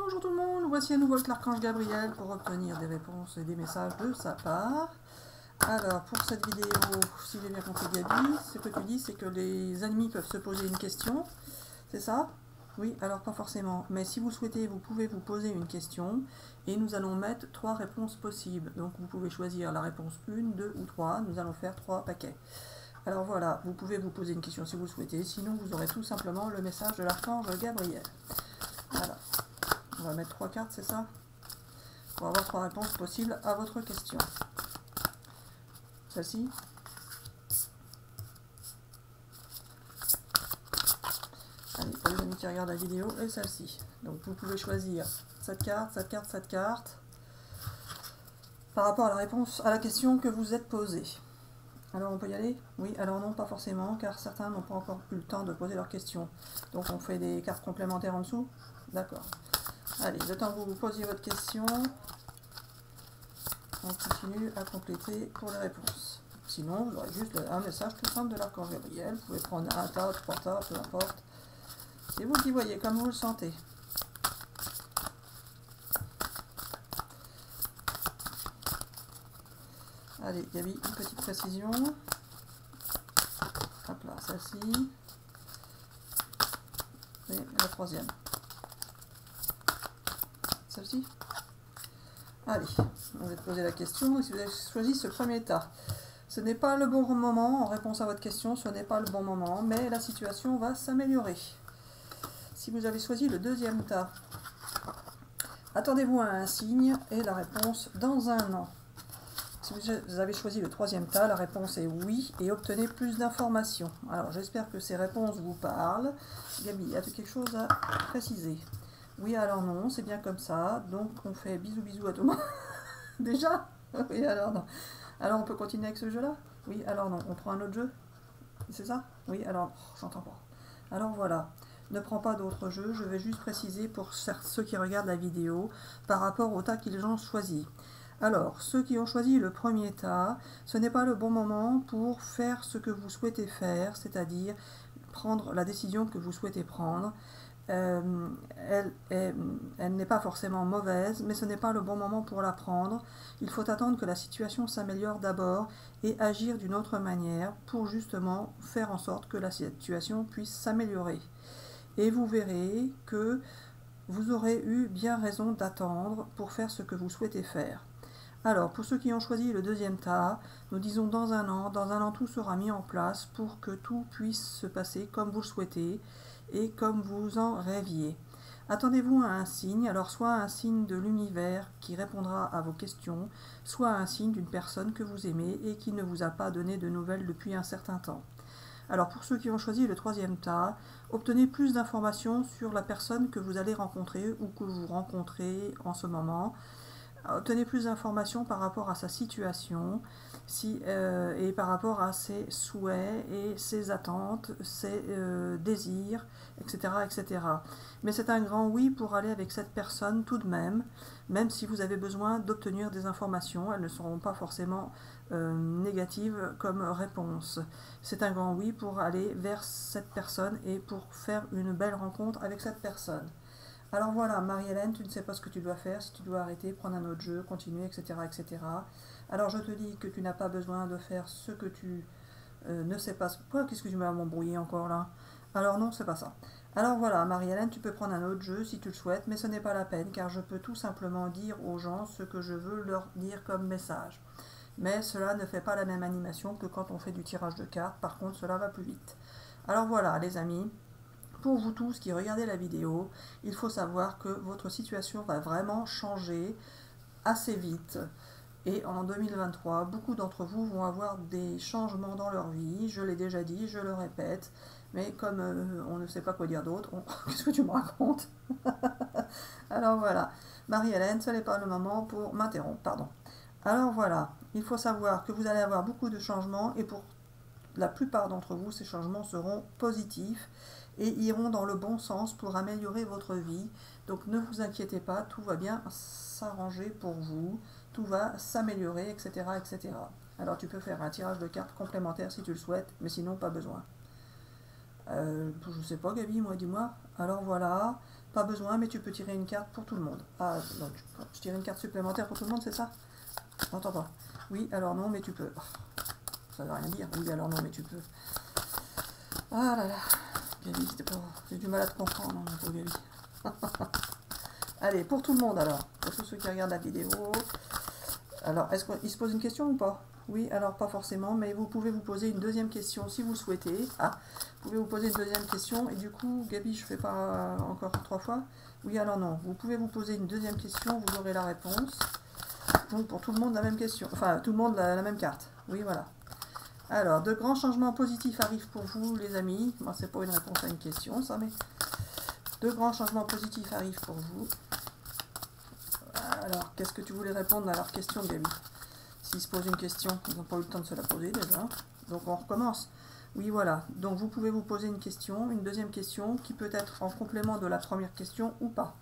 Bonjour tout le monde, voici à nouveau l'archange Gabriel pour obtenir des réponses et des messages de sa part. Alors pour cette vidéo, si j'ai bien compris Gabi, ce que tu dis c'est que les ennemis peuvent se poser une question, c'est ça? Oui, alors pas forcément, mais si vous souhaitez, vous pouvez vous poser une question et nous allons mettre 3 réponses possibles. Donc vous pouvez choisir la réponse 1, 2 ou 3, nous allons faire 3 paquets. Alors voilà, vous pouvez vous poser une question si vous le souhaitez, sinon vous aurez tout simplement le message de l'archange Gabriel. Voilà. On va mettre 3 cartes, c'est ça? Pour avoir 3 réponses possibles à votre question. Celle-ci. Allez, pour les amis qui regardent la vidéo, et celle-ci. Donc vous pouvez choisir cette carte, cette carte, cette carte, par rapport à la réponse à la question que vous êtes posée. Alors on peut y aller? Oui, alors non, pas forcément, car certains n'ont pas encore eu le temps de poser leurs questions. Donc on fait des cartes complémentaires en dessous? D'accord. Allez, le temps que vous posiez votre question, on continue à compléter pour les réponses. Sinon, vous aurez juste un message tout simple de l'archange Gabriel. Vous pouvez prendre un tas, 3 tas, peu importe. C'est vous qui voyez, comme vous le sentez. Allez, Gabi, une petite précision. Hop là, celle-ci. Et la troisième. Celle-ci. Allez, on va te poser la question. Si vous avez choisi ce premier tas, ce n'est pas le bon moment. En réponse à votre question, ce n'est pas le bon moment, mais la situation va s'améliorer. Si vous avez choisi le deuxième tas, attendez-vous à un signe et la réponse dans un an. Si vous avez choisi le troisième tas, la réponse est oui et obtenez plus d'informations. Alors j'espère que ces réponses vous parlent. Gabi, as-tu quelque chose à préciser? Oui, alors non, c'est bien comme ça. Donc on fait bisous bisous à tout le monde. Déjà? Oui, alors non. Alors on peut continuer avec ce jeu-là? Oui, alors non. On prend un autre jeu? C'est ça? Oui, alors j'entends pas. Alors voilà. Ne prends pas d'autres jeux. Je vais juste préciser pour ceux qui regardent la vidéo par rapport au tas qu'ils ont choisi. Alors, ceux qui ont choisi le premier tas, ce n'est pas le bon moment pour faire ce que vous souhaitez faire, c'est-à-dire prendre la décision que vous souhaitez prendre. Elle n'est pas forcément mauvaise, mais ce n'est pas le bon moment pour la prendre. Il faut attendre que la situation s'améliore d'abord et agir d'une autre manière pour justement faire en sorte que la situation puisse s'améliorer. Et vous verrez que vous aurez eu bien raison d'attendre pour faire ce que vous souhaitez faire. Alors, pour ceux qui ont choisi le deuxième tas, nous disons dans un an tout sera mis en place pour que tout puisse se passer comme vous le souhaitez et comme vous en rêviez. Attendez-vous à un signe, alors soit un signe de l'univers qui répondra à vos questions, soit un signe d'une personne que vous aimez et qui ne vous a pas donné de nouvelles depuis un certain temps. Alors pour ceux qui ont choisi le troisième tas, obtenez plus d'informations sur la personne que vous allez rencontrer ou que vous rencontrez en ce moment. Obtenez plus d'informations par rapport à sa situation et par rapport à ses souhaits et ses attentes, ses désirs, etc., etc. Mais c'est un grand oui pour aller avec cette personne tout de même si vous avez besoin d'obtenir des informations. Elles ne seront pas forcément négatives comme réponse. C'est un grand oui pour aller vers cette personne et pour faire une belle rencontre avec cette personne. Alors voilà, Marie-Hélène, tu ne sais pas ce que tu dois faire, si tu dois arrêter, prendre un autre jeu, continuer, etc., etc. Alors je te dis que tu n'as pas besoin de faire ce que tu ne sais pas. Qu'est-ce que tu m'as m'embrouillé encore là? Alors non, c'est pas ça. Alors voilà, Marie-Hélène, tu peux prendre un autre jeu si tu le souhaites, mais ce n'est pas la peine, car je peux tout simplement dire aux gens ce que je veux leur dire comme message. Mais cela ne fait pas la même animation que quand on fait du tirage de cartes, par contre cela va plus vite. Alors voilà, les amis. Pour vous tous qui regardez la vidéo, il faut savoir que votre situation va vraiment changer assez vite. Et en 2023, beaucoup d'entre vous vont avoir des changements dans leur vie. Je l'ai déjà dit, je le répète. Mais comme on ne sait pas quoi dire d'autre, qu'est-ce que tu me racontes? Alors voilà, Marie-Hélène, ce n'est pas le moment pour m'interrompre, pardon. Alors voilà, il faut savoir que vous allez avoir beaucoup de changements et pour la plupart d'entre vous, ces changements seront positifs et iront dans le bon sens pour améliorer votre vie. Donc ne vous inquiétez pas, tout va bien s'arranger pour vous, tout va s'améliorer, etc., etc. Alors tu peux faire un tirage de cartes complémentaire si tu le souhaites, mais sinon pas besoin. Je sais pas Gabi, moi dis-moi. Alors voilà, pas auras besoin, mais tu peux tirer une carte pour tout le monde. Ah, donc je tire une carte supplémentaire pour tout le monde, c'est ça? J'entends pas. Oui, alors non, mais tu peux. Ça veut rien dire. Oui, alors non, mais tu peux. Ah là là. Gabi, j'ai du mal à te comprendre, mon pauvre Gabi. Allez, pour tout le monde alors. Pour tous ceux qui regardent la vidéo. Alors, est-ce qu'il se pose une question ou pas? Oui, alors pas forcément, mais vous pouvez vous poser une deuxième question si vous souhaitez. Ah, vous pouvez vous poser une deuxième question, et du coup, Gabi, je fais pas encore 3 fois. Oui, alors non, vous pouvez vous poser une deuxième question, vous aurez la réponse. Donc pour tout le monde, la même question. Enfin, tout le monde, la même carte. Oui, voilà. Alors, de grands changements positifs arrivent pour vous, les amis. Moi, c'est pas une réponse à une question, ça, mais... De grands changements positifs arrivent pour vous. Alors, qu'est-ce que tu voulais répondre à leur question, Gabi? S'ils se posent une question, ils n'ont pas eu le temps de se la poser déjà. Donc on recommence. Oui, voilà. Donc vous pouvez vous poser une question, une deuxième question, qui peut être en complément de la première question ou pas.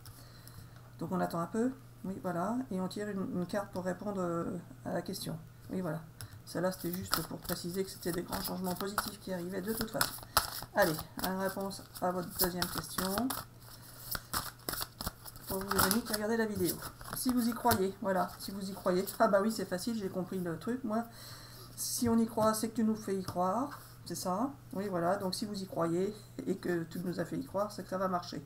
Donc on attend un peu. Oui, voilà. Et on tire une carte pour répondre à la question. Oui, voilà. Celle-là, c'était juste pour préciser que c'était des grands changements positifs qui arrivaient de toute façon. Allez, une réponse à votre deuxième question. Pour vous les amis qui regardez la vidéo. Si vous y croyez, voilà, si vous y croyez. Ah bah oui, c'est facile, j'ai compris le truc, moi. Si on y croit, c'est que tu nous fais y croire, c'est ça. Oui, voilà, donc si vous y croyez et que tu nous as fait y croire, c'est que ça va marcher.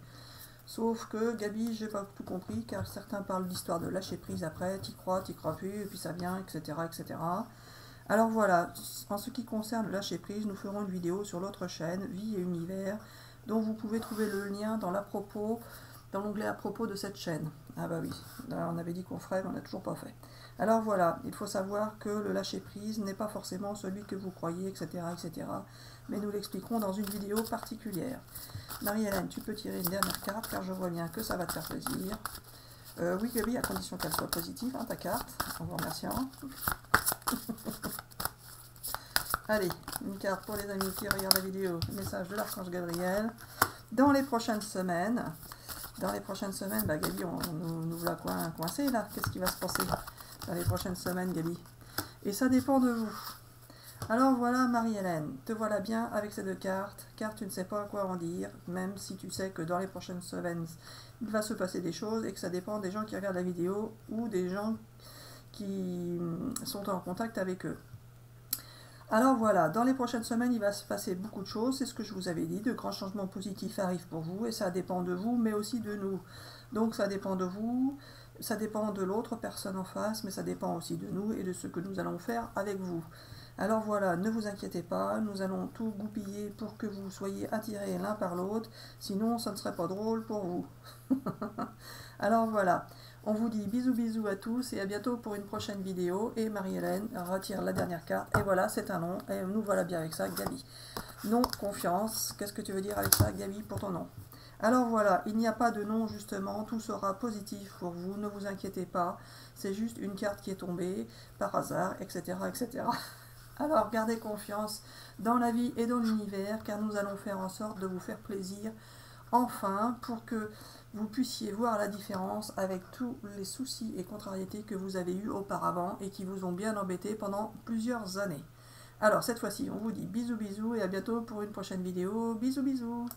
Sauf que, Gabi, j'ai pas tout compris, car certains parlent d'histoire de lâcher prise après, t'y crois plus, et puis ça vient, etc., etc. Alors voilà, en ce qui concerne le lâcher prise, nous ferons une vidéo sur l'autre chaîne, Vie et Univers, dont vous pouvez trouver le lien dans l'onglet à propos de cette chaîne. Ah bah oui, là, on avait dit qu'on ferait, mais on n'a toujours pas fait. Alors voilà, il faut savoir que le lâcher prise n'est pas forcément celui que vous croyez, etc., etc. Mais nous l'expliquerons dans une vidéo particulière. Marie-Hélène, tu peux tirer une dernière carte, car je vois bien que ça va te faire plaisir. Oui, Gabi, à condition qu'elle soit positive, hein, ta carte, en vous remerciant. Allez, une carte pour les amis qui regardent la vidéo, message de l'archange Gabriel. Dans les prochaines semaines, bah, Gabi, on nous voilà coincé là. Qu'est-ce qui va se passer dans les prochaines semaines, Gabi? Et ça dépend de vous. Alors voilà, Marie-Hélène, te voilà bien avec ces 2 cartes, car tu ne sais pas quoi en dire, même si tu sais que dans les prochaines semaines, il va se passer des choses et que ça dépend des gens qui regardent la vidéo ou des gens qui sont en contact avec eux. Alors voilà, dans les prochaines semaines, il va se passer beaucoup de choses, c'est ce que je vous avais dit, de grands changements positifs arrivent pour vous, et ça dépend de vous, mais aussi de nous. Donc ça dépend de vous, ça dépend de l'autre personne en face, mais ça dépend aussi de nous et de ce que nous allons faire avec vous. Alors voilà, ne vous inquiétez pas, nous allons tout goupiller pour que vous soyez attirés l'un par l'autre, sinon ça ne serait pas drôle pour vous. Alors voilà. On vous dit bisous bisous à tous et à bientôt pour une prochaine vidéo. Et Marie-Hélène retire la dernière carte. Et voilà, c'est un nom. Et nous voilà bien avec ça, Gabi. Non, confiance. Qu'est-ce que tu veux dire avec ça, Gabi, pour ton nom? Alors voilà, il n'y a pas de nom justement. Tout sera positif pour vous. Ne vous inquiétez pas. C'est juste une carte qui est tombée par hasard, etc., etc. Alors gardez confiance dans la vie et dans l'univers, car nous allons faire en sorte de vous faire plaisir. Enfin, pour que vous puissiez voir la différence avec tous les soucis et contrariétés que vous avez eus auparavant et qui vous ont bien embêté pendant plusieurs années. Alors cette fois-ci, on vous dit bisous bisous et à bientôt pour une prochaine vidéo. Bisous bisous.